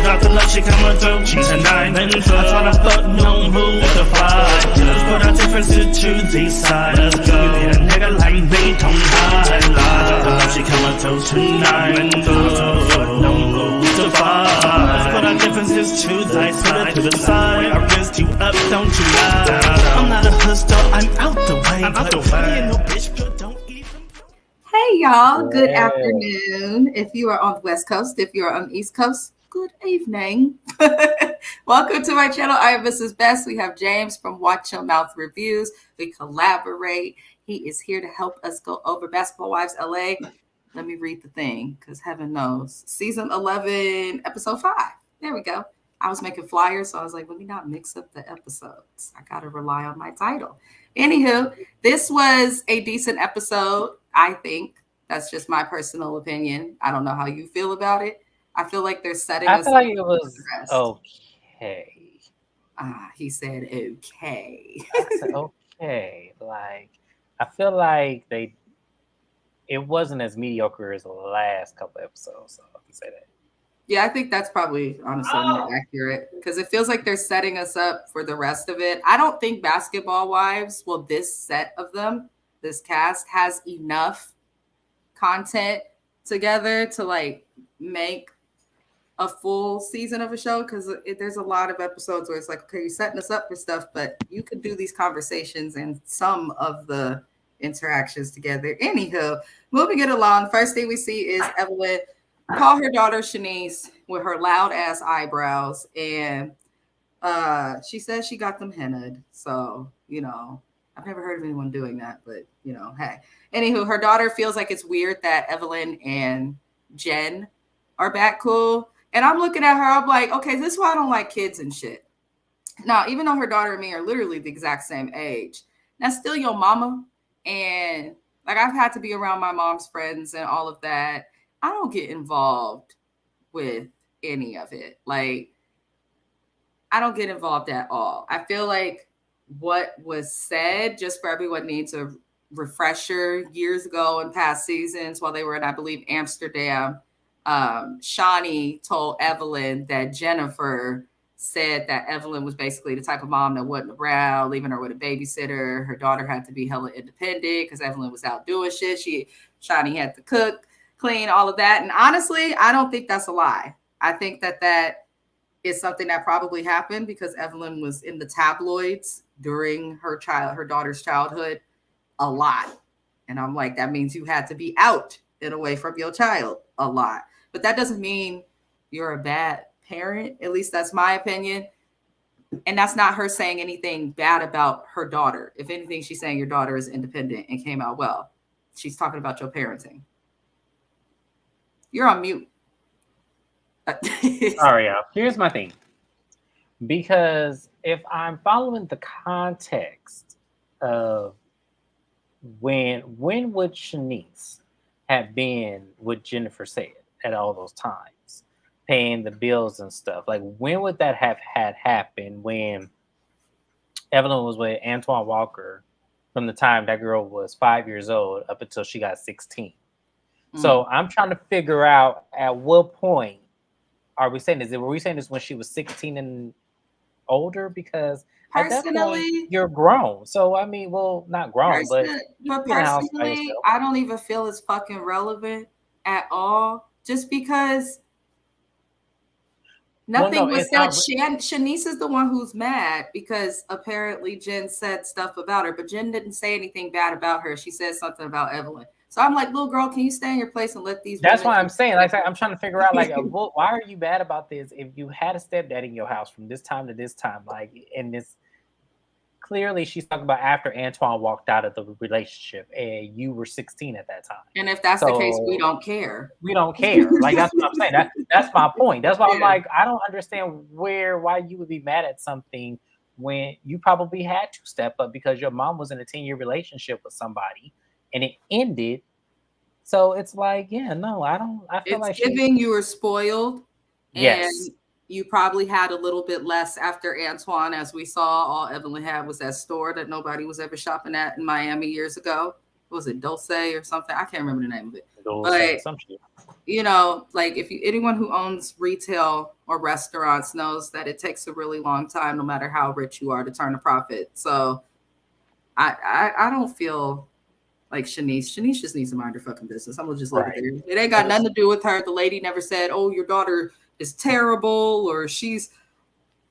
got the love, she coming through. She's a 9 and 12. I thought I fucked no who the 5. Just put our differences to these sides. Let's go. You need a nigga like me, don't lie. I got the love, she coming through tonight. And no who the 5. Put our differences to thy side. To the side. I risked you up, don't you lie. I'm not a hustler, I'm out the way. I'm out the way. No bitch, but don't even. Hey y'all, good afternoon. If you are on the West Coast, if you are on the East Coast, good evening. Welcome to my channel. I am Mrs. Best. We have James from Watch Your Mouth Reviews. We collaborate. He is here to help us go over Basketball Wives L.A. Let me read the thing, because heaven knows. Season 11, episode 5. There we go. I was making flyers, so I was like, let me not mix up the episodes. I got to rely on my title. Anywho, this was a decent episode, I think. That's just my personal opinion. I don't know how you feel about it. I feel like they're setting us up. I feel like it was okay. He said okay. I said okay. Like, I feel like it wasn't as mediocre as the last couple episodes, so I can say that. Yeah, I think that's probably honestly more accurate, because it feels like they're setting us up for the rest of it. I don't think Basketball Wives, well, this set of them, this cast has enough content together to like make a full season of a show, because there's a lot of episodes where it's like, okay, you're setting us up for stuff, but you could do these conversations and some of the interactions together. Anywho, moving it along, first thing we see is Evelyn call her daughter Shanice with her loud ass eyebrows, and she says she got them hennaed. So, you know, I've never heard of anyone doing that, but you know, hey. Anywho, her daughter feels like it's weird that Evelyn and Jen are back cool. And I'm looking at her, I'm like, okay, this is why I don't like kids and shit. Now, even though her daughter and me are literally the exact same age, that's still your mama. And like, I've had to be around my mom's friends and all of that. I don't get involved with any of it. Like, I don't get involved at all. I feel like what was said, just for everyone needs a refresher, years ago in past seasons while they were in, I believe, Amsterdam, Shawnee told Evelyn that Jennifer said that Evelyn was basically the type of mom that wasn't around, leaving her with a babysitter. Her daughter had to be hella independent because Evelyn was out doing shit. Shawnee had to cook, clean, all of that. And honestly, I don't think that's a lie. I think that is something that probably happened because Evelyn was in the tabloids during her daughter's childhood a lot. And I'm like, that means you had to be out and away from your child a lot. But that doesn't mean you're a bad parent. At least that's my opinion. And that's not her saying anything bad about her daughter. If anything, she's saying your daughter is independent and came out well. She's talking about your parenting. You're on mute. Sorry, y'all. Here's my thing. Because if I'm following the context of when would Shanice have been what Jennifer said at all those times, paying the bills and stuff? Like, when would that have had happened when Evelyn was with Antoine Walker from the time that girl was 5 years old up until she got 16? So I'm trying to figure out at what point are we saying this? Were we saying this when she was 16 and older? Because at that point, you're grown. So, I mean, well, not grown, but personally, I don't even feel it's fucking relevant at all. Just because nothing was said. Shanice is the one who's mad because apparently Jen said stuff about her, but Jen didn't say anything bad about her. She said something about Evelyn. So I'm like, little girl, can you stay in your place and let these? That's why I'm saying, like, I'm trying to figure out, like, why are you mad about this? If you had a stepdad in your house from this time to this time, like, and this clearly she's talking about after Antoine walked out of the relationship, and you were 16 at that time. And if that's the case, we don't care. We don't care. Like, that's what I'm saying. That's my point. That's why I'm like, I don't understand why you would be mad at something when you probably had to step up because your mom was in a 10-year relationship with somebody. And it ended. So it's like, yeah, no, I don't. I feel like you were spoiled. Yes. And you probably had a little bit less after Antoine, as we saw. All Evelyn had was that store that nobody was ever shopping at in Miami years ago. was it Dulce or something? I can't remember the name of it. Dulce, some shit. You know, like if anyone who owns retail or restaurants knows that it takes a really long time, no matter how rich you are, to turn a profit. So I don't feel like Shanice just needs to mind her fucking business. I'm gonna just leave it there. It ain't got nothing to do with her. The lady never said, "Oh, your daughter is terrible," or "she's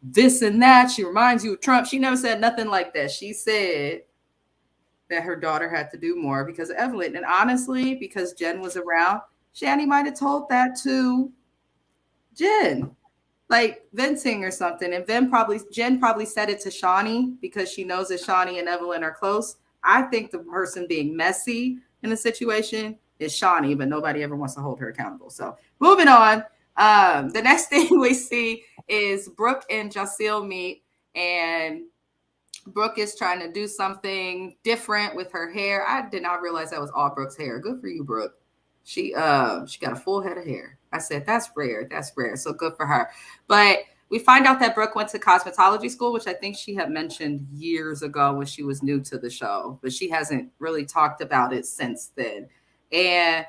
this and that. She reminds you of Trump." She never said nothing like that. She said that her daughter had to do more because of Evelyn. And honestly, because Jen was around, Shani might have told that to Jen, like venting or something. And Jen probably said it to Shani because she knows that Shani and Evelyn are close. I think the person being messy in the situation is Shani, but nobody ever wants to hold her accountable. So moving on. The next thing we see is Brooke and Jaceel meet, and Brooke is trying to do something different with her hair. I did not realize that was all Brooke's hair. Good for you, Brooke. She got a full head of hair. I said, that's rare. That's rare. So good for her. But we find out that Brooke went to cosmetology school, which I think she had mentioned years ago when she was new to the show, but she hasn't really talked about it since then. And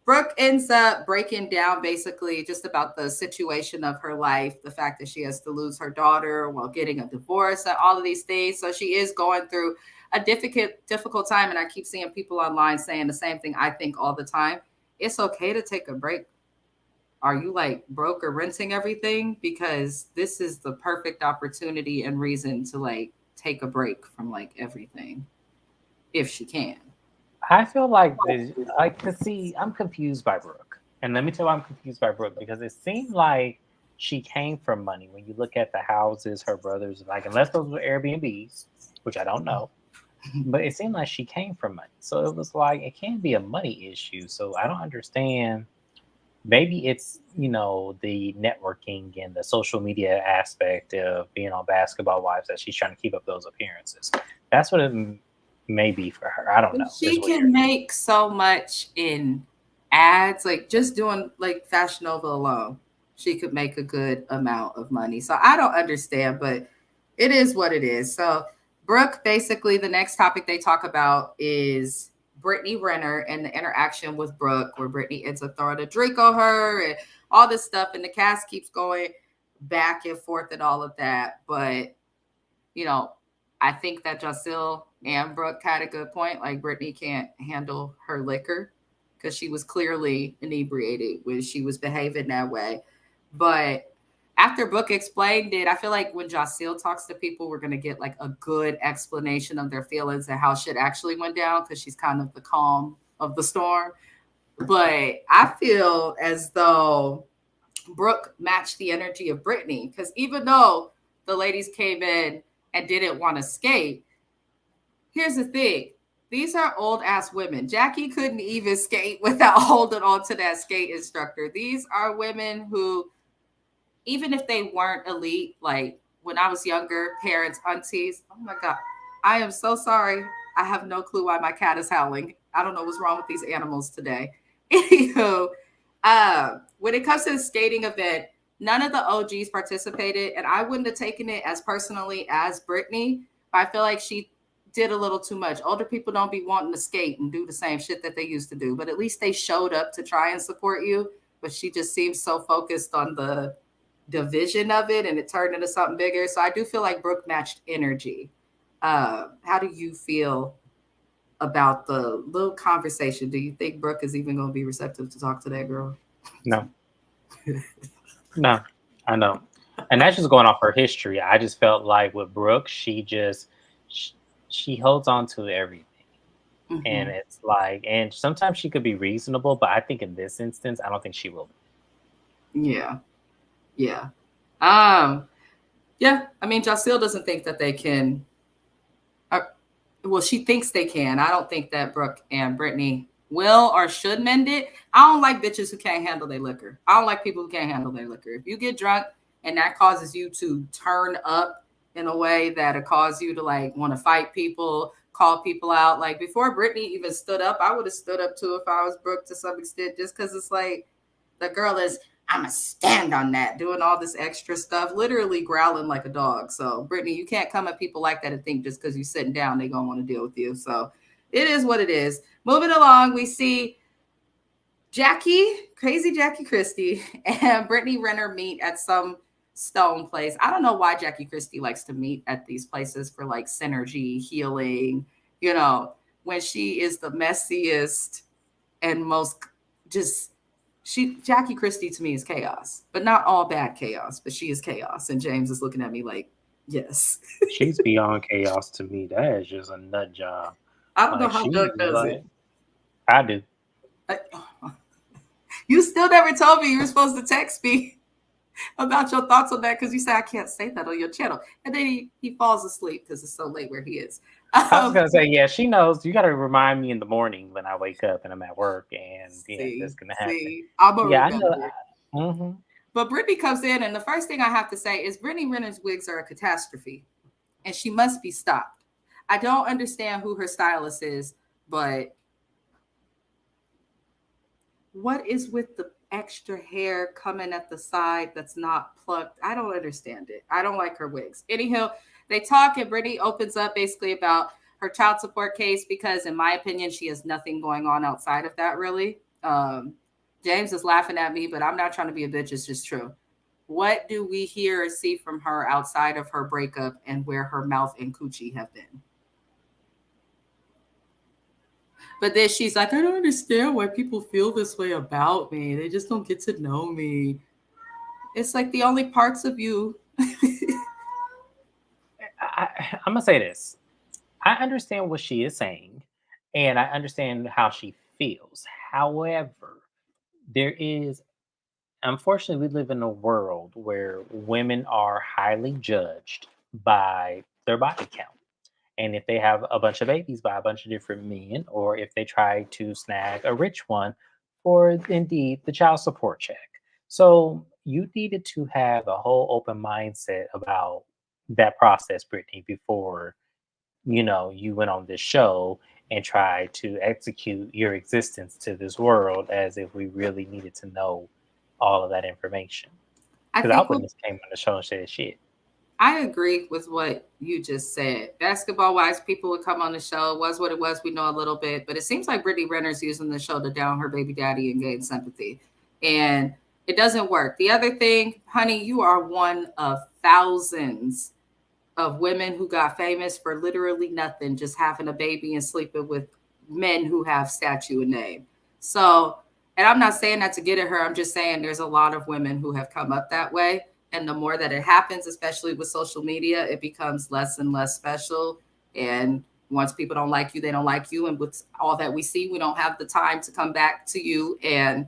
Brooke ends up breaking down basically just about the situation of her life, the fact that she has to lose her daughter while getting a divorce and all of these things. So she is going through a difficult time. And I keep seeing people online saying the same thing I think all the time. It's okay to take a break. Are you like broke or renting everything? Because this is the perfect opportunity and reason to like take a break from like everything if she can. I feel like I'm confused by Brooke. And let me tell you why I'm confused by Brooke, because it seemed like she came from money. When you look at the houses her brothers, like, unless those were Airbnbs, which I don't know, but it seemed like she came from money. So it was like, it can't be a money issue. So I don't understand. Maybe it's, the networking and the social media aspect of being on Basketball Wives that she's trying to keep up those appearances. That's what it may be for her. I don't know. She can make so much in ads, like just doing like Fashion Nova alone. She could make a good amount of money. So I don't understand, but it is what it is. So Brooke, basically the next topic they talk about is Brittany Renner and the interaction with Brooke, where Brittany ends up throwing a drink on her and all this stuff. And the cast keeps going back and forth and all of that. But, I think that Jaceel and Brooke had a good point. Like, Brittany can't handle her liquor because she was clearly inebriated when she was behaving that way. But after Brooke explained it, I feel like when Jaceel talks to people, we're going to get like a good explanation of their feelings and how shit actually went down, because she's kind of the calm of the storm. But I feel as though Brooke matched the energy of Brittany, because even though the ladies came in and didn't want to skate, here's the thing. These are old ass women. Jackie couldn't even skate without holding on to that skate instructor. These are women who, even if they weren't elite, like when I was younger, parents, aunties, oh my God, I am so sorry. I have no clue why my cat is howling. I don't know what's wrong with these animals today. Anywho, when it comes to the skating event, none of the OGs participated, and I wouldn't have taken it as personally as Brittany, but I feel like she did a little too much. Older people don't be wanting to skate and do the same shit that they used to do, but at least they showed up to try and support you. But she just seems so focused on the division of it, and it turned into something bigger. So I do feel like Brooke matched energy. How do you feel about the little conversation? Do you think Brooke is even going to be receptive to talk to that girl? No. No, I know. And that's just going off her history. I just felt like with Brooke, she holds on to everything. Mm-hmm. And it's like, and sometimes she could be reasonable, but I think in this instance, I don't think she will. Yeah. Yeah. I mean, Jaceel doesn't think that they can. Well, she thinks they can. I don't think that Brooke and Brittany will or should mend it. I don't like bitches who can't handle their liquor. I don't like people who can't handle their liquor. If you get drunk and that causes you to turn up in a way that'll cause you to like want to fight people, call people out. Like before Brittany even stood up, I would have stood up too if I was Brooke to some extent, just because it's like the girl is, I'm going to stand on that, doing all this extra stuff, literally growling like a dog. So, Brittany, you can't come at people like that and think just because you're sitting down, they're going to want to deal with you. So, It is what it is. Moving along, we see crazy Jackie Christie, and Brittany Renner meet at some stone place. I don't know why Jackie Christie likes to meet at these places for like synergy, healing, when she is the messiest and most just Jackie Christie to me is chaos, but not all bad chaos, but she is chaos. And James is looking at me like, yes. She's beyond chaos to me. That is just a nut job. I don't know Like how she, Doug does like, it. I do. You still never told me you were supposed to text me about your thoughts on that because you said I can't say that on your channel. And then he falls asleep because it's so late where he is. I was gonna say, yeah, she knows. You got to remind me in the morning when I wake up and I'm at work, and that's gonna happen. I'm a Yeah, I know. remember. Mm-hmm. But Brittany comes in, and the first thing I have to say is Brittany Renner's wigs are a catastrophe, and she must be stopped. I don't understand who her stylist is, but what is with the extra hair coming at the side that's not plucked? I don't understand it. I don't like her wigs. Anyhow, they talk, and Brittany opens up basically about her child support case because, in my opinion, she has nothing going on outside of that, really. James is laughing at me, but I'm not trying to be a bitch. It's just true. What do we hear or see from her outside of her breakup and where her mouth and coochie have been? But then she's like, I don't understand why people feel this way about me. They just don't get to know me. It's like the only parts of you. I'm gonna say this. I understand what she is saying, and I understand how she feels. However, there is, unfortunately, we live in a world where women are highly judged by their body count. And if they have a bunch of babies by a bunch of different men, or if they try to snag a rich one for indeed the child support check. So you needed to have a whole open mindset about that process, Brittany, before you went on this show and tried to execute your existence to this world as if we really needed to know all of that information. I Because I think wouldn't just came on the show and said shit. I agree with what you just said. Basketball wise, people would come on the show. It was what it was. We know a little bit, but it seems like Brittany Renner's using the show to down her baby daddy and gain sympathy. And it doesn't work. The other thing, honey, you are one of thousands of women who got famous for literally nothing, just having a baby and sleeping with men who have statue and name. So, and I'm not saying that to get at her. I'm just saying there's a lot of women who have come up that way. And the more that it happens, especially with social media, it becomes less and less special. And once people don't like you, they don't like you. And with all that we see, we don't have the time to come back to you and,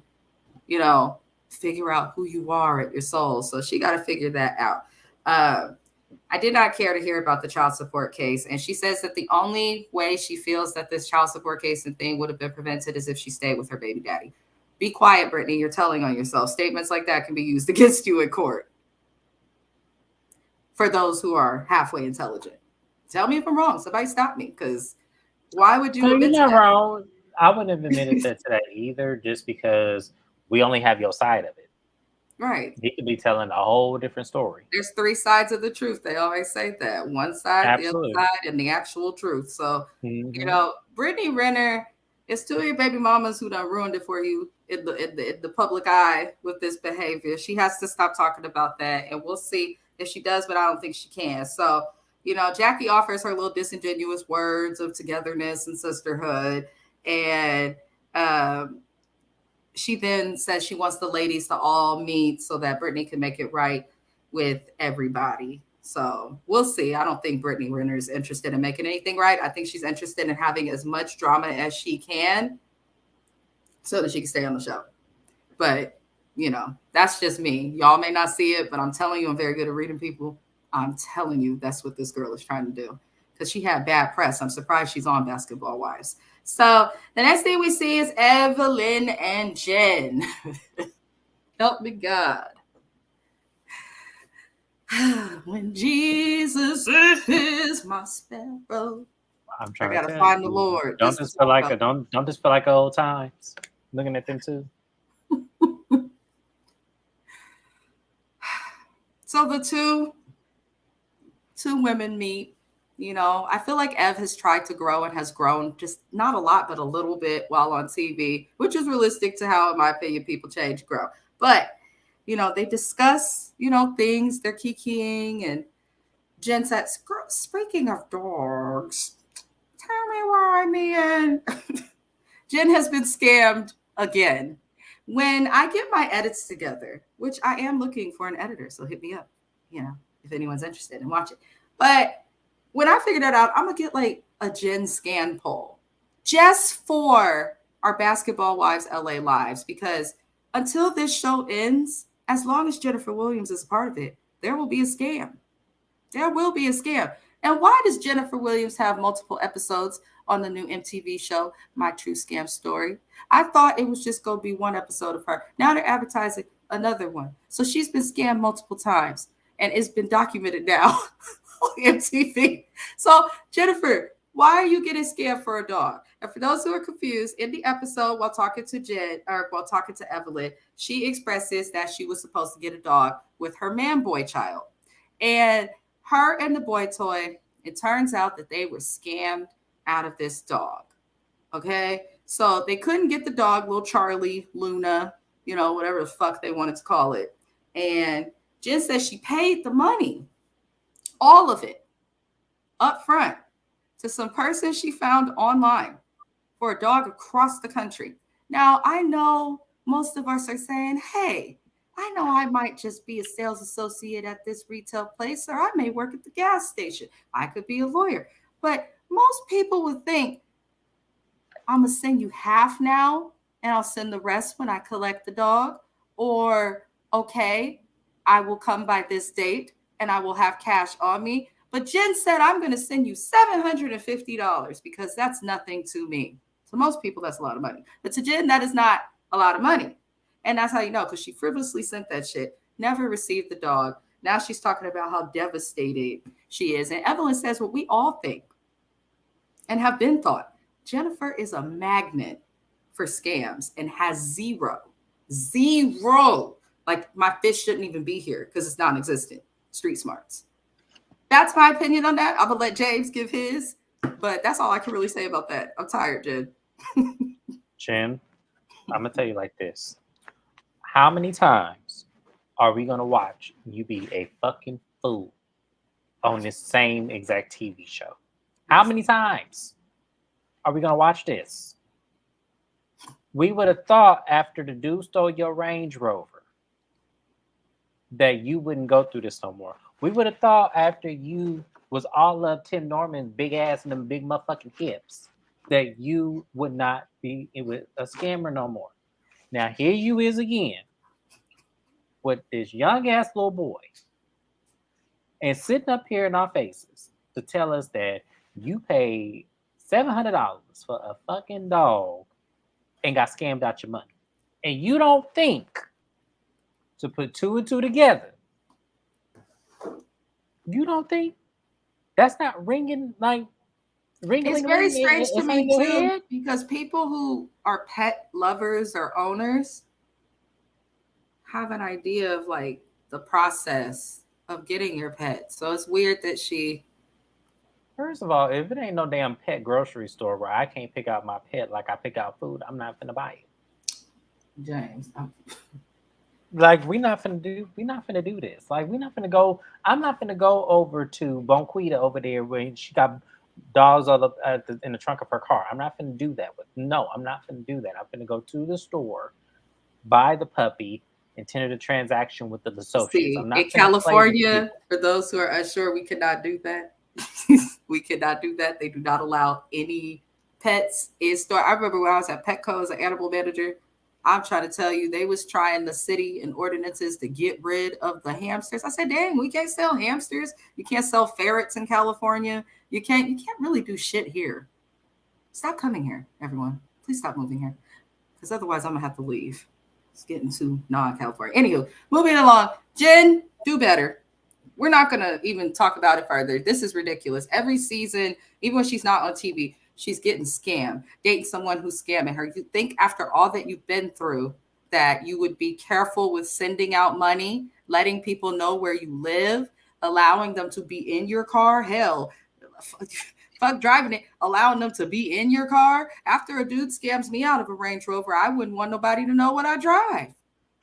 figure out who you are at your soul. So she got to figure that out. I did not care to hear about the child support case. And she says that the only way she feels that this child support case and thing would have been prevented is if she stayed with her baby daddy. Be quiet, Brittany. You're telling on yourself. Statements like that can be used against you in court. For those who are halfway intelligent. Tell me if I'm wrong. Somebody stop me, because why would you admit You're not that? wrong. I wouldn't have admitted that today either, just because we only have your side of it. Right. He could be telling a whole different story. There's three sides of the truth. They always say that. One side, Absolutely. the other side, and the actual truth. So, Mm-hmm. Brittany Renner, it's two of your baby mamas who done ruined it for you in the public eye with this behavior. She has to stop talking about that, and we'll see if she does, but I don't think she can. So, Jackie offers her little disingenuous words of togetherness and sisterhood, and she then says she wants the ladies to all meet so that Brittany can make it right with everybody. So we'll see. I don't think Brittany Renner is interested in making anything right. I think she's interested in having as much drama as she can so that she can stay on the show. But, that's just me. Y'all may not see it, but I'm telling you, I'm very good at reading people. I'm telling you, that's what this girl is trying to do. Because she had bad press. I'm surprised she's on Basketball Wives. So the next thing we see is Evelyn and Jen. Help me God. When Jesus is my sparrow. I'm trying I gotta to find the Lord. Don't just feel like old times. Looking at them too. So the two women meet. You know, I feel like Ev has tried to grow and has grown just not a lot, but a little bit while on TV, which is realistic to how, in my opinion, people change, grow. But, you know, they discuss, you know, things, they're kikiing, and Jen said, speaking of dogs, tell me why me and Jen has been scammed again. When I get my edits together, which I am looking for an editor, so hit me up, you know, if anyone's interested in watching. But when I figure that out, I'm gonna get like a Jen scan poll just for our Basketball Wives LA lives, because until this show ends, as long as Jennifer Williams is a part of it, there will be a scam. There will be a scam. And why does Jennifer Williams have multiple episodes on the new MTV show, My True Scam Story? I thought it was just going to be one episode of her. Now they're advertising another one. So she's been scammed multiple times, and it's been documented now on MTV. So, Jennifer, why are you getting scammed for a dog? And for those who are confused, in the episode while talking to Evelyn, she expresses that she was supposed to get a dog with her man-boy child. And her and the boy toy, it turns out that they were scammed out of this dog. Okay? So they couldn't get the dog, little Charlie, Luna, you know, whatever the fuck they wanted to call it. And Jen says she paid the money, all of it, up front, to some person she found online for a dog across the country. Now, I know most of us are saying, hey, I know I might just be a sales associate at this retail place, or I may work at the gas station. I could be a lawyer. But most people would think, I'm going to send you half now, and I'll send the rest when I collect the dog. Or, okay, I will come by this date, and I will have cash on me. But Jen said, I'm going to send you $750 because that's nothing to me. To most people, that's a lot of money. But to Jen, that is not a lot of money. And that's how you know, because she frivolously sent that shit, never received the dog. Now she's talking about how devastated she is. And Evelyn says what we all think and have been thought. Jennifer is a magnet for scams and has zero. Like my fish shouldn't even be here because it's non-existent. Street smarts. That's my opinion on that. I'm going to let James give his. But that's all I can really say about that. I'm tired, Jen. Jen, I'm going to tell you like this. How many times are we going to watch you be a fucking fool on this same exact TV show? How many times are we going to watch this? We would have thought after the dude stole your Range Rover that you wouldn't go through this no more. We would have thought after you was all of Tim Norman's big ass and them big motherfucking hips that you would not be with a scammer no more. Now here you is again with this young ass little boy and sitting up here in our faces to tell us that you paid $700 for a fucking dog and got scammed out your money. And you don't think to put two and two together. You don't think that's not ringing like ringing? It's very strange to me too, because people who are pet lovers or owners have an idea of like the process of getting your pet. So it's weird that she. First of all, if it ain't no damn pet grocery store where I can't pick out my pet like I pick out food, I'm not finna buy it. James. Like we're not finna do this. Like we're not finna go. I'm not finna go over to Bonquita over there where she got dogs all up in the trunk of her car. I'm not finna do that. I'm not finna do that. I'm finna go to the store, buy the puppy, and tender the transaction with the associates. See, in California, for those who are unsure, we cannot do that. We cannot do that. They do not allow any pets in store. I remember when I was at Petco as an animal manager. I'm trying to tell you, they was trying the city and ordinances to get rid of the hamsters. I said, dang, we can't sell hamsters. You can't sell ferrets in California. You can't really do shit here. Stop coming here, everyone. Please stop moving here. Because otherwise I'm gonna have to leave. It's getting too non-California. Anywho, moving along. Jen, do better. We're not gonna even talk about it further. This is ridiculous. Every season, even when she's not on TV, she's getting scammed, dating someone who's scamming her. You think after all that you've been through that you would be careful with sending out money, letting people know where you live, allowing them to be in your car? Hell, fuck driving it, allowing them to be in your car. After a dude scams me out of a Range Rover, I wouldn't want nobody to know what I drive.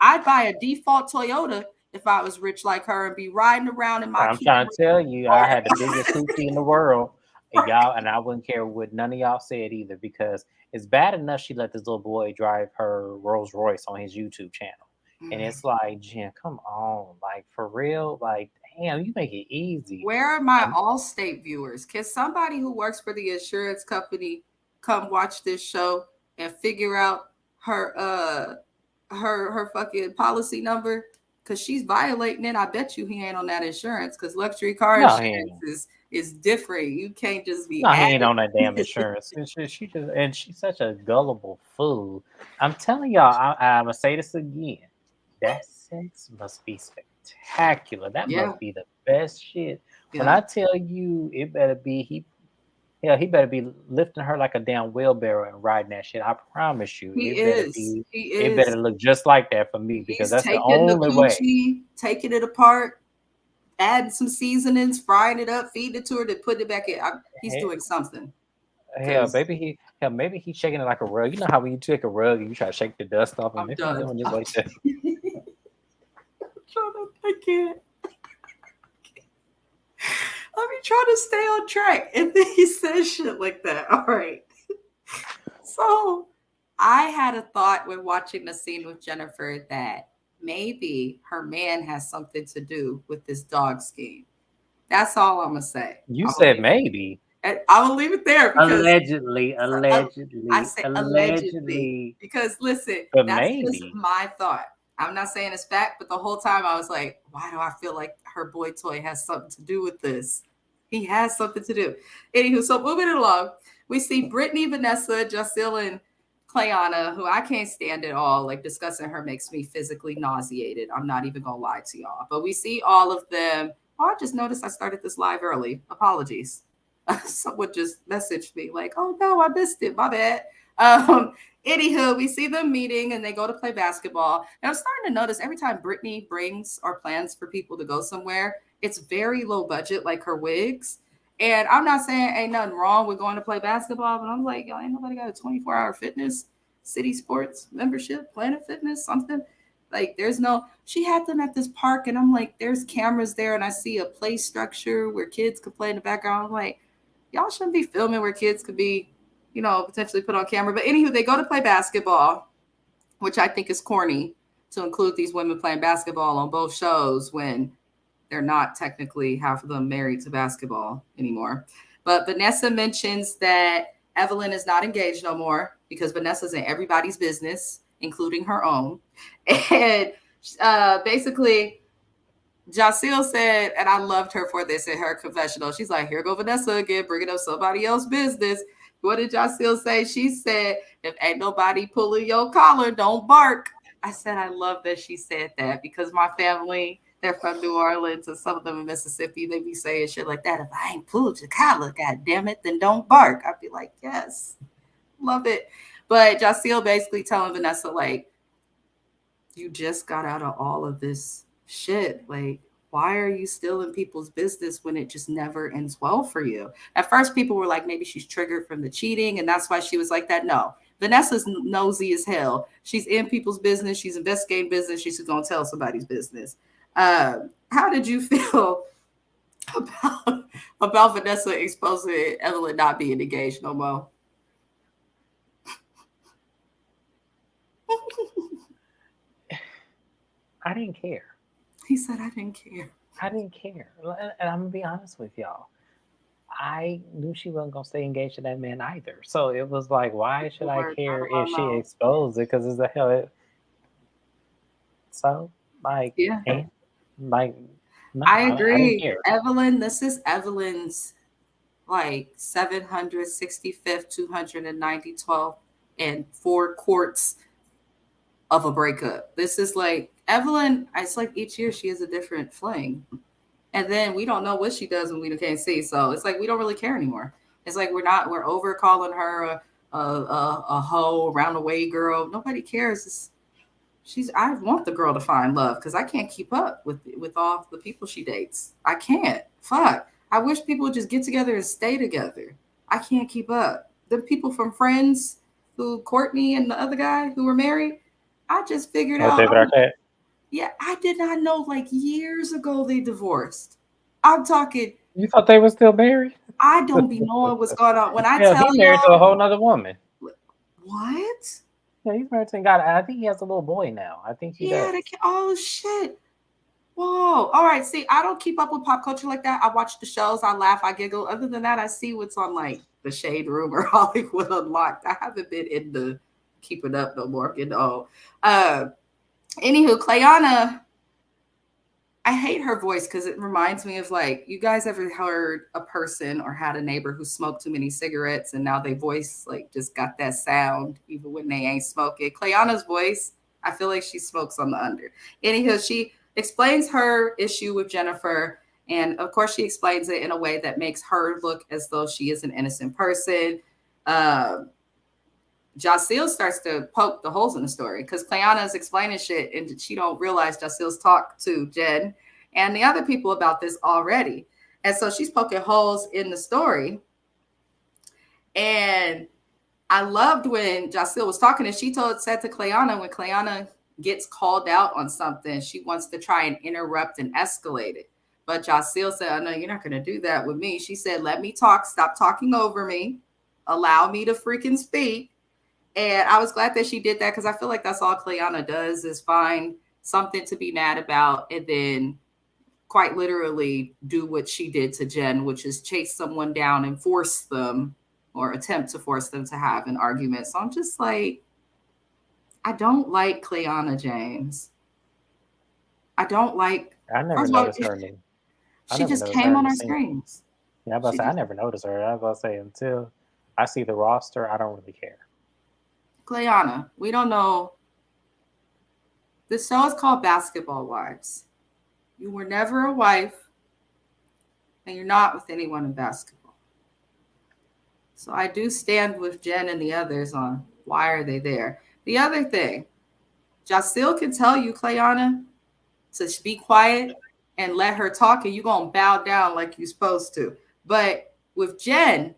I'd buy a default Toyota if I was rich like her and be riding around in my. I'm trying to tell you, I had the biggest hoopty in the world, and y'all, and I wouldn't care what none of y'all said either, because it's bad enough she let this little boy drive her Rolls Royce on his YouTube channel, and it's like, Jen, come on, like for real, like damn, you make it easy. Where are my Allstate viewers? Can somebody who works for the insurance company come watch this show and figure out her fucking policy number? Because she's violating it. I bet you he ain't on that insurance, because luxury car insurance is different. You can't just be. No, he ain't on that damn insurance. She's such a gullible fool. I'm telling y'all, I'm gonna say this again. That sex must be spectacular. That must be the best shit. Yeah. When I tell you, it better be he better be lifting her like a damn wheelbarrow and riding that shit. I promise you. It better look just like that for me, because that's the only way. Taking it apart, adding some seasonings, frying it up, feeding it to her, then putting it back in. He's doing something. Maybe he's shaking it like a rug. You know how when you take a rug and you try to shake the dust off, and maybe he's doing this like that. I can't. Let me try to stay on track. And then he says shit like that. All right. So I had a thought when watching the scene with Jennifer that maybe her man has something to do with this dog scheme. That's all I'm going to say. You said maybe. And I will leave it there. Allegedly. I say allegedly. Because listen, that's just my thought. I'm not saying it's fact, but the whole time I was like, why do I feel like her boy toy has something to do with this? He has something to do. Anywho, so moving it along, we see Brittany, Vanessa, Jacil, and Clayanna, who I can't stand at all. Like, discussing her makes me physically nauseated. I'm not even going to lie to y'all. But we see all of them. Oh, I just noticed I started this live early. Apologies. Someone just messaged me like, oh, no, I missed it. My bad. Anywho, we see them meeting and they go to play basketball. And I'm starting to notice every time Brittany brings or plans for people to go somewhere, it's very low budget, like her wigs. And I'm not saying ain't nothing wrong with going to play basketball, but I'm like, yo, ain't nobody got a 24-hour fitness, City Sports membership, Planet Fitness, something. Like, she had them at this park, and I'm like, there's cameras there, and I see a play structure where kids could play in the background. I'm like, y'all shouldn't be filming where kids could be, potentially put on camera. But anywho, they go to play basketball, which I think is corny to include these women playing basketball on both shows when they're not technically, half of them, married to basketball anymore. But Vanessa mentions that Evelyn is not engaged no more because Vanessa's in everybody's business, including her own. And basically, Jacil said, and I loved her for this in her confessional, she's like, here go Vanessa again, bringing up somebody else's business. What did Jacil say? She said, if ain't nobody pulling your collar, don't bark. I said, I love that she said that, because my family, they're from New Orleans, and some of them in Mississippi, they be saying shit like that. If I ain't pulled your collar, God damn it, then don't bark. I'd be like, yes, love it. But Jacil basically telling Vanessa, like, you just got out of all of this shit. Like, why are you still in people's business when it just never ends well for you? At first, people were like, maybe she's triggered from the cheating, and that's why she was like that. No, Vanessa's nosy as hell. She's in people's business. She's investigating business. She's going to tell somebody's business. How did you feel about Vanessa exposing Evelyn not being engaged no more? I didn't care. He said, I didn't care. I didn't care. And I'm going to be honest with y'all. I knew she wasn't going to stay engaged to that man either. So it was like, why should I care if she exposed it? Because it's the hell. I agree. Evelyn, this is Evelyn's like 765th, 290, 12, and 4 quarts of a breakup. This is like Evelyn, it's like each year she has a different fling. And then we don't know what she does when we can't see. So it's like we don't really care anymore. It's like we're over calling her a hoe, around the way girl. Nobody cares. I want the girl to find love because I can't keep up with all the people she dates. I can't. Fuck. I wish people would just get together and stay together. I can't keep up. The people from Friends, who Courtney and the other guy who were married, I just figured Oh, out. David Arquette. Yeah, I did not know like years ago they divorced. I'm talking, You thought they were still married? I don't be knowing what's going on. When I Yeah, tell he's married to a y'all, whole nother woman. what? Yeah, he's married to God. I think he has a little boy now. I think he does. Oh shit. Whoa. All right. See, I don't keep up with pop culture like that. I watch the shows, I laugh, I giggle. Other than that, I see what's on like the Shade Room or Hollywood Unlocked. I haven't been into keeping up no more. I'm getting old. Anywho, Clayanna, I hate her voice because it reminds me of like, you guys ever heard a person or had a neighbor who smoked too many cigarettes and now their voice like just got that sound even when they ain't smoking? Clayanna's voice, I feel like she smokes on the under. Anywho, she explains her issue with Jennifer. And of course, she explains it in a way that makes her look as though she is an innocent person. Jaceel starts to poke the holes in the story because Clayanna is explaining shit and she don't realize Jaceel's talked to Jen and the other people about this already. And so she's poking holes in the story. And I loved when Jaceel was talking and she said to Clayanna, when Clayanna gets called out on something, she wants to try and interrupt and escalate it. But Jaceel said, "Oh, no, you're not going to do that with me." She said, "Let me talk. Stop talking over me. Allow me to freaking speak." And I was glad that she did that because I feel like that's all Clayanna does is find something to be mad about and then quite literally do what she did to Jen, which is chase someone down and force them or attempt to force them to have an argument. So I'm just like, I don't like Clayanna James. I don't like. I never noticed her. She just came on our screens. Yeah, I was about to say, I never noticed her. I was about to say, until I see the roster, I don't really care. Clayanna, we don't know. This show is called Basketball Wives. You were never a wife, and you're not with anyone in basketball. So I do stand with Jen and the others on why are they there. The other thing, Jaceel can tell you, Clayanna, to be quiet and let her talk, and you're going to bow down like you're supposed to. But with Jen,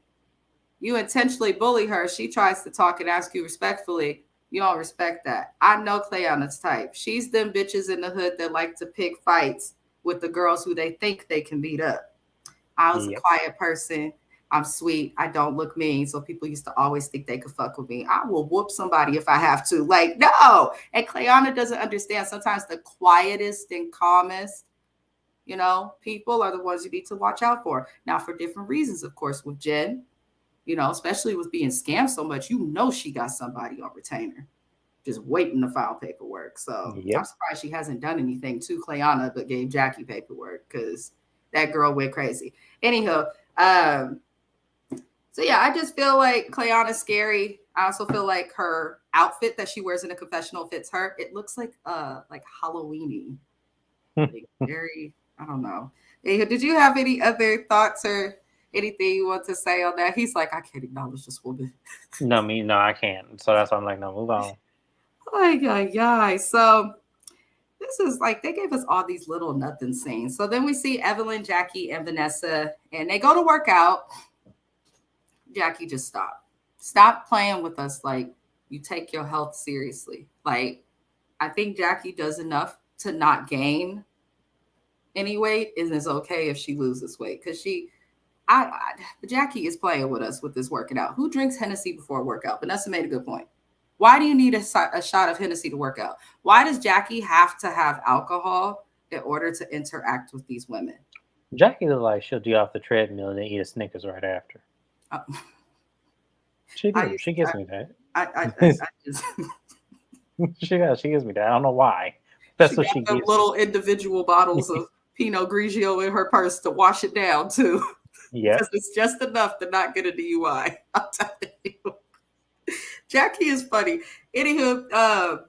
you intentionally bully her. She tries to talk and ask you respectfully. You don't respect that. I know Clayanna's type. She's them bitches in the hood that like to pick fights with the girls who they think they can beat up. I was a quiet person. I'm sweet. I don't look mean. So people used to always think they could fuck with me. I will whoop somebody if I have to. Like, no. And Clayanna doesn't understand. Sometimes the quietest and calmest, people are the ones you need to watch out for. Now, for different reasons, of course, with Jen, especially with being scammed so much, she got somebody on retainer just waiting to file paperwork. So I'm surprised she hasn't done anything to Clayanna but gave Jackie paperwork because that girl went crazy. Anyhow, so yeah, I just feel like Clayanna's scary. I also feel like her outfit that she wears in a confessional fits her. It looks like Halloween-y. Like very, I don't know. Anyhow, did you have any other thoughts or anything you want to say on that? He's like, I can't acknowledge this woman. No, I can't. So that's why I'm like, no, move on. Oh, so this is like, they gave us all these little nothing scenes. So then we see Evelyn, Jackie, and Vanessa, and they go to work out. Jackie, just stop playing with us. Like, you take your health seriously. Like, I think Jackie does enough to not gain any weight, and it's okay if she loses weight because Jackie is playing with us with this working out. Who drinks Hennessy before a workout? Vanessa made a good point. Why do you need a shot of Hennessy to work out? Why does Jackie have to have alcohol in order to interact with these women? Jackie looks like she'll do off the treadmill and then eat a Snickers right after. She gives me that. I just she gives me that. I don't know why. That's what she gives. Little individual bottles of Pinot Grigio in her purse to wash it down too. Yeah, because it's just enough to not get a DUI. I'm telling you. Jackie is funny. Anywho,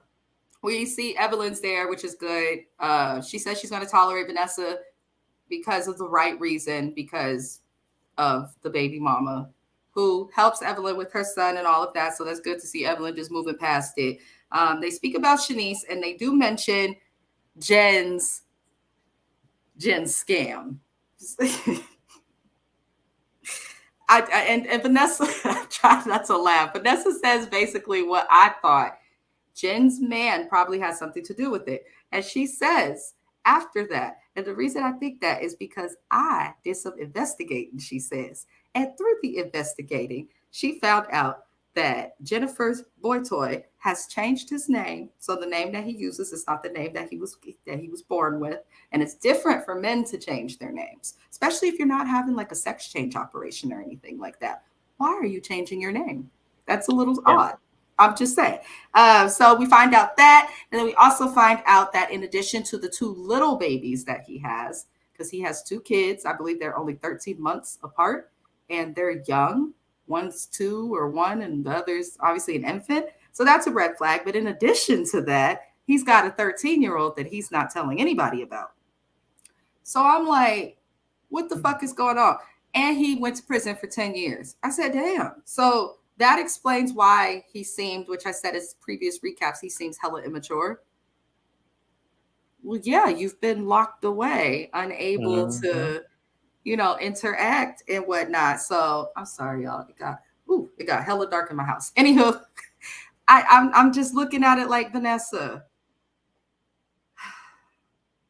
we see Evelyn's there, which is good. She says she's going to tolerate Vanessa because of the right reason, because of the baby mama who helps Evelyn with her son and all of that. So that's good to see Evelyn just moving past it. They speak about Shanice and they do mention Jen's scam. And Vanessa, try not to laugh. Vanessa says basically what I thought. Jen's man probably has something to do with it. And she says after that, and the reason I think that is because I did some investigating, she says. And through the investigating, she found out that Jennifer's boy toy has changed his name. So the name that he uses is not the name that he was born with. And it's different for men to change their names, especially if you're not having like a sex change operation or anything like that. Why are you changing your name? That's a little odd. I'm just saying. So we find out that, and then we also find out that in addition to the 2 little babies that he has, because he has 2 kids, I believe they're only 13 months apart, and they're young. One's 2 or 1, and the other's obviously an infant. So that's a red flag. But in addition to that, he's got a 13-year-old that he's not telling anybody about. So I'm like, what the fuck is going on? And he went to prison for 10 years. I said, damn. So that explains why he seemed, which I said in previous recaps, he seems hella immature. Well, yeah, you've been locked away, unable to, interact and whatnot. So I'm sorry, y'all. It got hella dark in my house. Anywho, I'm just looking at it like, Vanessa,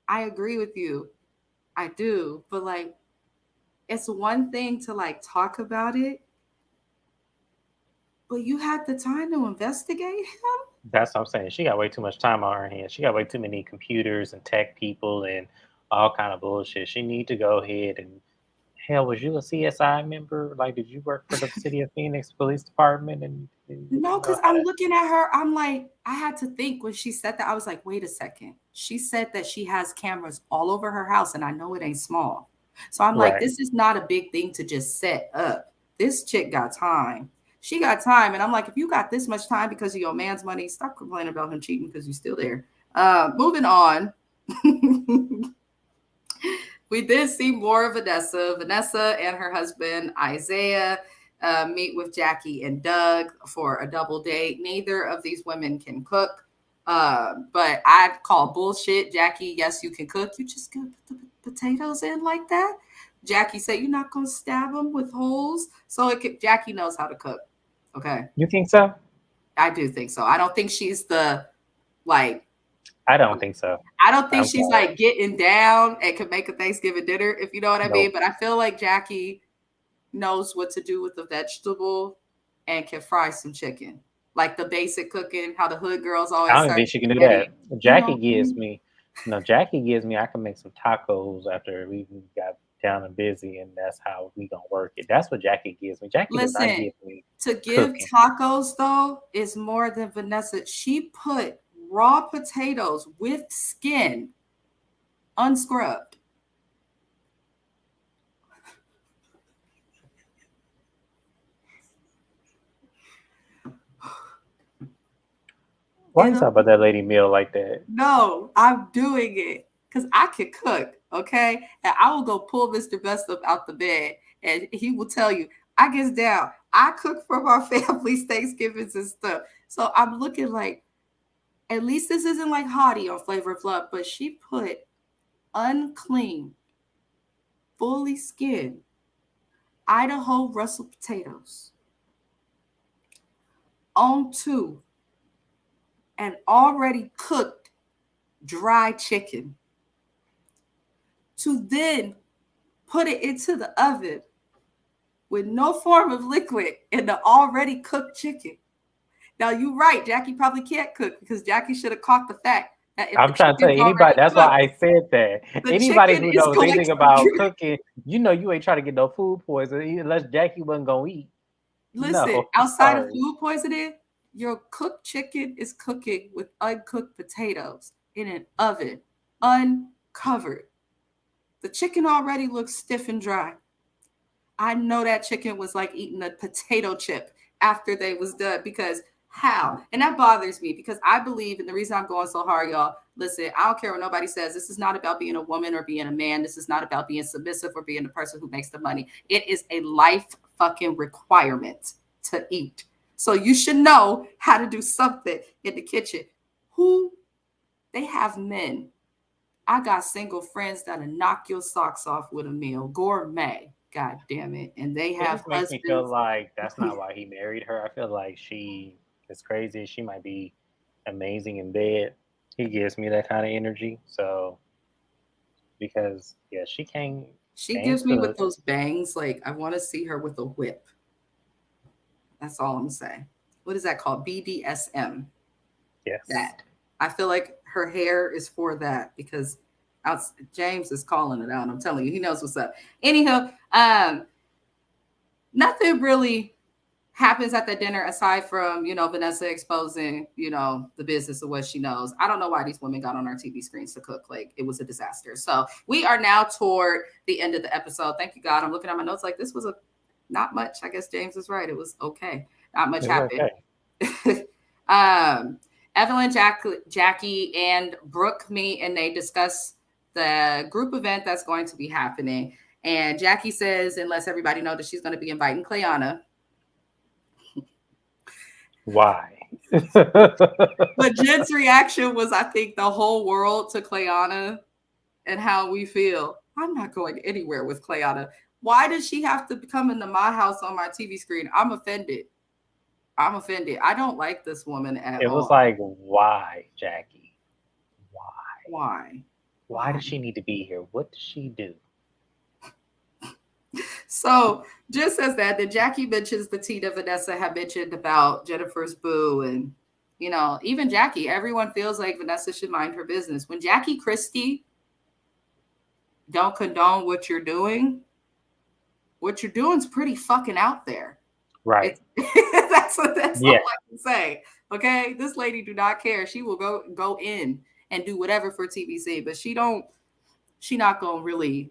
I agree with you. I do. But like, it's one thing to like talk about it, but you had the time to investigate him? That's what I'm saying. She got way too much time on her hands. She got way too many computers and tech people and all kind of bullshit. She need to go ahead and, hell, was you a CSI member? Like, did you work for the City of Phoenix Police Department? And no, because I'm looking at her. I'm like, I had to think when she said that. I was like, wait a second. She said that she has cameras all over her house, and I know it ain't small. So I'm like, this is not a big thing to just set up. This chick got time. She got time. And I'm like, if you got this much time because of your man's money, stop complaining about him cheating because you're still there. Moving on. We did see more of Vanessa. Vanessa and her husband, Isaiah, meet with Jackie and Doug for a double date. Neither of these women can cook. But I call bullshit. Jackie, yes, you can cook. You just gotta put the potatoes in like that. Jackie said you're not going to stab them with holes. So Jackie knows how to cook. Okay. You think so? I do think so. I don't think she's the, like. I don't think so. I don't think she's like getting down and can make a Thanksgiving dinner, if you know what I mean. But I feel like Jackie knows what to do with the vegetable and can fry some chicken. Like the basic cooking, how the hood girls always. I don't think she can do that. Jackie gives me, I can make some tacos after we got down and busy, and that's how we gonna work it. That's what Jackie gives me. Jackie does not give me to give cooking. Tacos though is more than Vanessa. She put raw potatoes with skin unscrubbed. Why you talk about that lady meal like that? No, I'm doing it because I can cook, okay? And I will go pull Mr. Best up out the bed, and he will tell you, I get down. I cook for our family's Thanksgivings and stuff. So I'm looking like, at least this isn't like Hottie on Flavor of Love, but she put unclean, fully skinned Idaho Russell potatoes onto an already cooked dry chicken to then put it into the oven with no form of liquid in the already cooked chicken. Now, you're right. Jackie probably can't cook because Jackie should have caught the fact that if I'm trying to tell anybody, that's why I said that. Anybody who knows anything about cooking, you ain't trying to get no food poisoning unless Jackie wasn't going to eat. Listen, outside of food poisoning, your cooked chicken is cooking with uncooked potatoes in an oven, uncovered. The chicken already looks stiff and dry. I know that chicken was like eating a potato chip after they was done because how? And that bothers me because I believe, and the reason I'm going so hard, y'all, listen, I don't care what nobody says. This is not about being a woman or being a man. This is not about being submissive or being the person who makes the money. It is a life fucking requirement to eat. So you should know how to do something in the kitchen. They have men. I got single friends that'll knock your socks off with a meal. Gourmet. God damn it. And they It have just makes me feel husbands. like that's not why he married her. I feel like she is crazy. She might be amazing in bed. He gives me that kind of energy. So because yeah, She can't gives me with cook. those bangs. Like, I want to see her with a whip. That's all I'm saying. What is that called? BDSM. Yes. That. I feel like her hair is for that because James is calling it out. I'm telling you, he knows what's up. Anyhow, nothing really happens at the dinner aside from, Vanessa exposing, the business of what she knows. I don't know why these women got on our TV screens to cook. Like, it was a disaster. So we are now toward the end of the episode. Thank you, God. I'm looking at my notes like this was not much. I guess James was right. It was okay. Not much It was happened. okay. Evelyn, Jackie, and Brooke meet and they discuss the group event that's going to be happening. And Jackie says, unless everybody knows that she's going to be inviting Clayanna. Why? But Jen's reaction was, I think, the whole world to Clayanna and how we feel. I'm not going anywhere with Clayanna. Why does she have to come into my house on my TV screen? I'm offended. I don't like this woman at all. It was like, why, Jackie? Why? Why does she need to be here? What does she do? So just as that, then Jackie mentions the tea that Vanessa had mentioned about Jennifer's boo. And, even Jackie, everyone feels like Vanessa should mind her business. When Jackie Christie don't condone what you're doing is pretty fucking out there. Right. That's all I can say. Okay. This lady do not care. She will go in and do whatever for TBC, but she not going to really,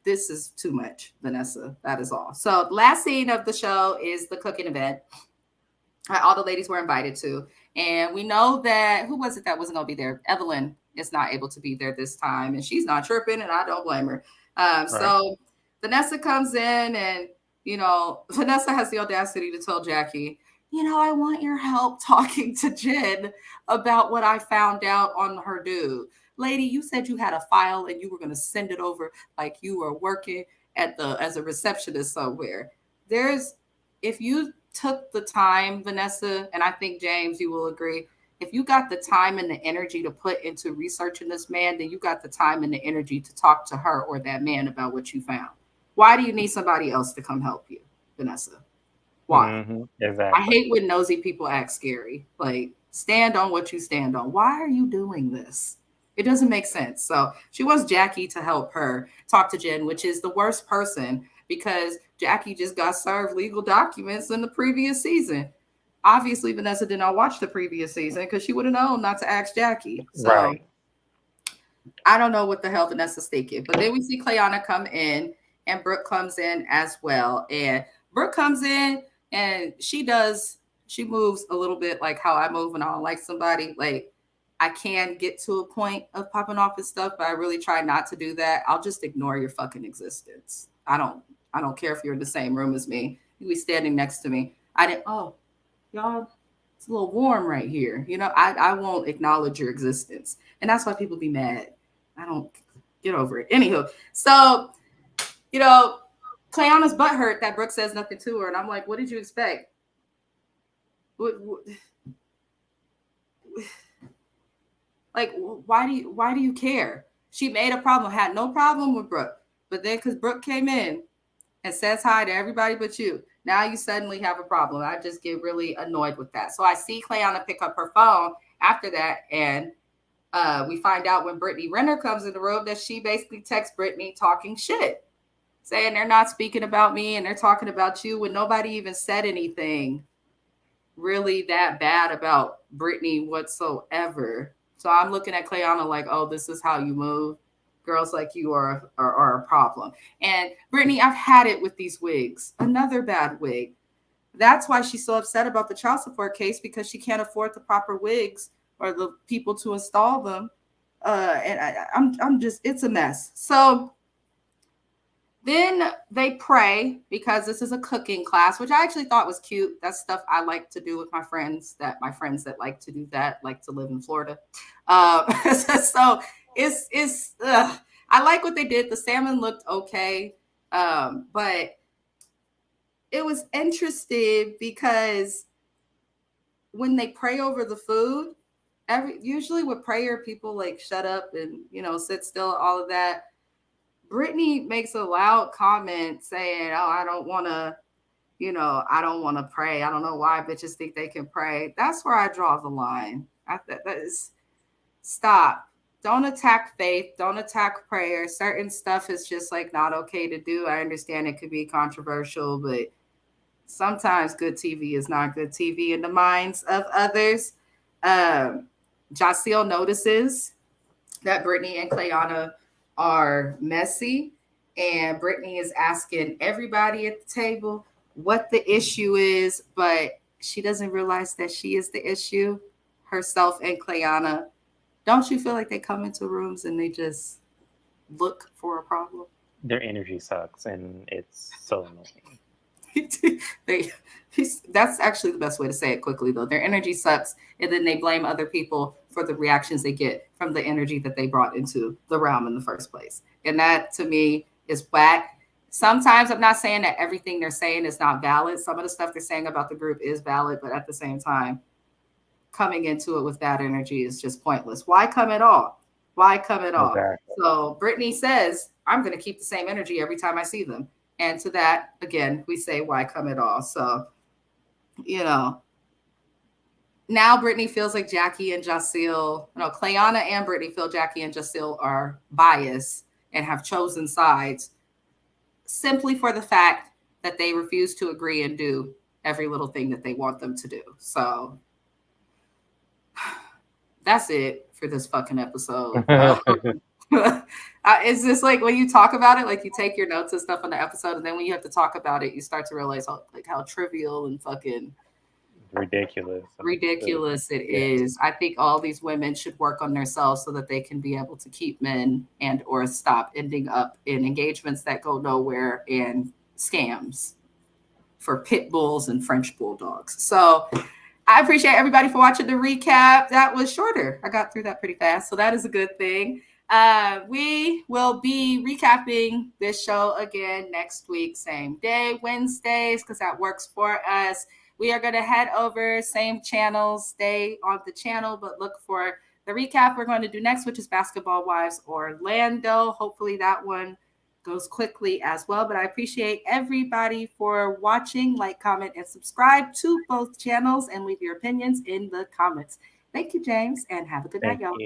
this is too much, Vanessa. That is all. So last scene of the show is the cooking event. All the ladies were invited to. And we know that, who was it that wasn't going to be there? Evelyn is not able to be there this time. And she's not tripping, and I don't blame her. Right. So Vanessa comes in and, Vanessa has the audacity to tell Jackie, I want your help talking to Jen about what I found out on her dude. Lady, you said you had a file and you were going to send it over like you were working as a receptionist somewhere. If you took the time, Vanessa, and I think, James, you will agree, if you got the time and the energy to put into researching this man, then you got the time and the energy to talk to her or that man about what you found. Why do you need somebody else to come help you, Vanessa? Why? Mm-hmm, exactly. I hate when nosy people act scary. Like, stand on what you stand on. Why are you doing this? It doesn't make sense. So she wants Jackie to help her talk to Jen, which is the worst person because Jackie just got served legal documents in the previous season. Obviously, Vanessa did not watch the previous season because she would have known not to ask Jackie. So right. I don't know what the hell Vanessa's thinking. But then we see Clayanna come in and Brooke comes in as well. And Brooke comes in and she moves a little bit like how I move when I don't like somebody. Like, I can get to a point of popping off and stuff, but I really try not to do that. I'll just ignore your fucking existence. I don't care if you're in the same room as me. You be standing next to me. Y'all, it's a little warm right here. I won't acknowledge your existence. And that's why people be mad. I don't get over it. Anywho, so, Clayanna's butthurt that Brooke says nothing to her. And I'm like, what did you expect? Like, why do you care? She made a problem, had no problem with Brooke. But then because Brooke came in and says hi to everybody but you, now you suddenly have a problem. I just get really annoyed with that. So I see Clayanna pick up her phone after that. And we find out when Brittany Renner comes in the room that she basically texts Brittany talking shit, saying they're not speaking about me and they're talking about you when nobody even said anything really that bad about Brittany whatsoever. So I'm looking at Clayanna like, oh, this is how you move. Girls like you are a problem. And Brittany, I've had it with these wigs. Another bad wig. That's why she's so upset about the child support case, because she can't afford the proper wigs or the people to install them. I'm just, it's a mess. So then they pray because this is a cooking class, which I actually thought was cute. That's stuff I like to do with my friends that like to do that, like to live in Florida. So it's I like what they did. The salmon looked okay. But it was interesting because when they pray over the food, usually with prayer, people like shut up and sit still, all of that. Brittany makes a loud comment saying, "Oh, I don't want to, I don't want to pray. I don't know why bitches think they can pray." That's where I draw the line. That is, stop. Don't attack faith. Don't attack prayer. Certain stuff is just like not okay to do. I understand it could be controversial, but sometimes good TV is not good TV in the minds of others. Jasiel notices that Brittany and Clayanna are messy, and Brittany is asking everybody at the table what the issue is, but she doesn't realize that she is the issue, herself and Clayanna. Don't you feel like they come into rooms and they just look for a problem? Their energy sucks, and it's so annoying. That's actually the best way to say it quickly, though. Their energy sucks, and then they blame other people for the reactions they get from the energy that they brought into the realm in the first place. And that, to me, is whack. Sometimes I'm not saying that everything they're saying is not valid. Some of the stuff they're saying about the group is valid, but at the same time, coming into it with that energy is just pointless. Why come at all? Why come at all? Exactly. So Brittany says, I'm going to keep the same energy every time I see them. And to that, again, we say, why come at all? So, now Brittany feels like Jackie and Jasiel, Clayanna and Brittany feel Jackie and Jasiel are biased and have chosen sides simply for the fact that they refuse to agree and do every little thing that they want them to do. So that's it for this fucking episode. It's just like when you talk about it, like you take your notes and stuff on the episode, and then when you have to talk about it, you start to realize how trivial and fucking ridiculous it is. I think all these women should work on themselves so that they can be able to keep men and or stop ending up in engagements that go nowhere and scams for pit bulls and French bulldogs. So I appreciate everybody for watching the recap. That was shorter. I got through that pretty fast, so that is a good thing. We will be recapping this show again next week, same day, Wednesdays, because that works for us. We are going to head over, same channel, stay on the channel, but look for the recap we're going to do next, which is Basketball Wives Orlando. Hopefully that one goes quickly as well. But I appreciate everybody for watching. Like, comment, and subscribe to both channels, and leave your opinions in the comments. Thank you, James, and have a good night, y'all.